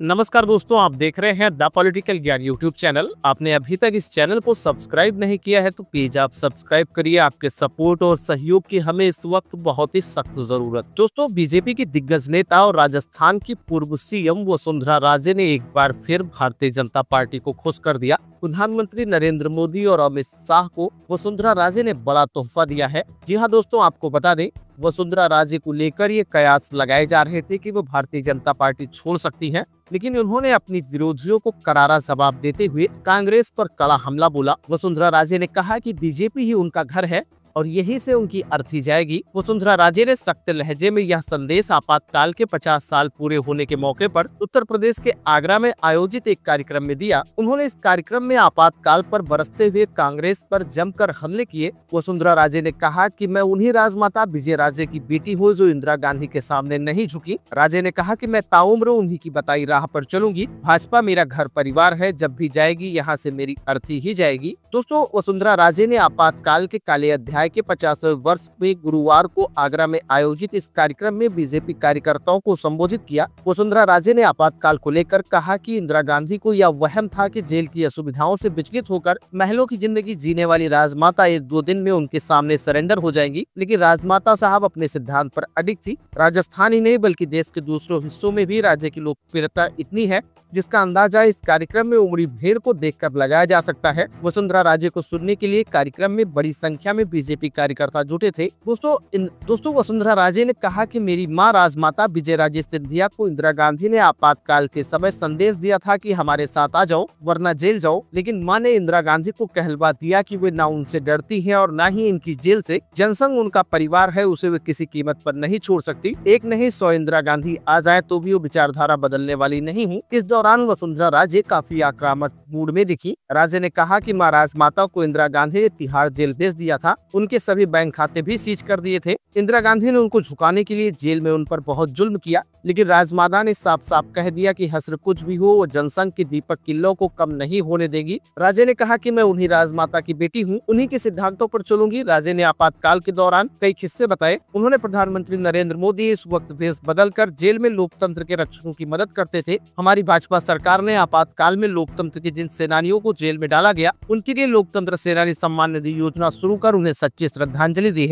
नमस्कार दोस्तों, आप देख रहे हैं द पॉलिटिकल ज्ञान यूट्यूब चैनल। आपने अभी तक इस चैनल को सब्सक्राइब नहीं किया है तो प्लीज आप सब्सक्राइब करिए। आपके सपोर्ट और सहयोग की हमें इस वक्त बहुत ही सख्त जरूरत। दोस्तों, बीजेपी की दिग्गज नेता और राजस्थान की पूर्व सीएम वसुंधरा राजे ने एक बार फिर भारतीय जनता पार्टी को खुश कर दिया। प्रधानमंत्री नरेंद्र मोदी और अमित शाह को वसुंधरा राजे ने बड़ा तोहफा दिया है। जी हाँ दोस्तों, आपको बता दें, वसुंधरा राजे को लेकर ये कयास लगाए जा रहे थे कि वो भारतीय जनता पार्टी छोड़ सकती हैं, लेकिन उन्होंने अपनी विरोधियों को करारा जवाब देते हुए कांग्रेस पर कड़ा हमला बोला। वसुंधरा राजे ने कहा कि बीजेपी ही उनका घर है और यही से उनकी अर्थी जाएगी। वसुंधरा राजे ने सख्त लहजे में यह संदेश आपातकाल के 50 साल पूरे होने के मौके पर उत्तर प्रदेश के आगरा में आयोजित एक कार्यक्रम में दिया। उन्होंने इस कार्यक्रम में आपातकाल पर बरसते हुए कांग्रेस पर जमकर हमले किए। वसुंधरा राजे ने कहा कि मैं उन्हीं राजमाता विजय राजे की बेटी हूँ जो इंदिरा गांधी के सामने नहीं झुकी। राजे ने कहा कि मैं ताउम्र उन्हीं की बताई राह पर चलूंगी। भाजपा मेरा घर परिवार है, जब भी जाएगी यहाँ से मेरी अर्थी ही जाएगी। दोस्तों, वसुंधरा राजे ने आपातकाल के काले अध्याय के 50वें वर्ष में गुरुवार को आगरा में आयोजित इस कार्यक्रम में बीजेपी कार्यकर्ताओं को संबोधित किया। वसुंधरा राजे ने आपातकाल को लेकर कहा कि इंदिरा गांधी को यह वहम था कि जेल की असुविधाओं से विचलित होकर महलों की जिंदगी जीने वाली राजमाता 1-2 दिन में उनके सामने सरेंडर हो जाएंगी, लेकिन राजमाता साहब अपने सिद्धांत पर अडिग थी। राजस्थान ही नहीं बल्कि देश के दूसरों हिस्सों में भी राज्य की लोकप्रियता इतनी है जिसका अंदाजा इस कार्यक्रम में उमड़ी भीड़ को देखकर लगाया जा सकता है। वसुंधरा राजे को सुनने के लिए कार्यक्रम में बड़ी संख्या में बीजेपी कार्यकर्ता जुटे थे। दोस्तों, वसुंधरा राजे ने कहा कि मेरी मां राजमाता विजय राजे सिंधिया को इंदिरा गांधी ने आपातकाल के समय संदेश दिया था कि हमारे साथ आ जाओ वरना जेल जाओ, लेकिन मां ने इंदिरा गांधी को कहलवा दिया कि वे ना उनसे डरती है और ना ही इनकी जेल से जनसंघ उनका परिवार है, उसे वे किसी कीमत पर नहीं छोड़ सकती। एक नहीं 100 इंदिरा गांधी आ जाए तो भी वो विचारधारा बदलने वाली नहीं हूँ। इस दौरान वसुंधरा राजे काफी आक्रामक मूड में दिखी। राजे ने कहा कि मां राजमाता को इंदिरा गांधी ने तिहाड़ जेल भेज दिया था, उनके सभी बैंक खाते भी सीज कर दिए थे। इंदिरा गांधी ने उनको झुकाने के लिए जेल में उन पर बहुत जुल्म किया, लेकिन राजमाता ने साफ साफ कह दिया कि हसर कुछ भी हो वो जनसंघ की दीपक किल्लों को कम नहीं होने देगी। राजे ने कहा कि मैं उन्हीं राजमाता की बेटी हूँ, उन्हीं के सिद्धांतों पर चलूंगी। राजे ने आपातकाल के दौरान कई किस्से बताए। उन्होंने प्रधानमंत्री नरेंद्र मोदी इस वक्त देश बदलकर जेल में लोकतंत्र के रक्षकों की मदद करते थे। हमारी भाजपा सरकार ने आपातकाल में लोकतंत्र के जिन सेनानियों को जेल में डाला गया उनके लिए लोकतंत्र सेनानी सम्मान निधि योजना शुरू कर उन्हें सच्ची श्रद्धांजलि दी है।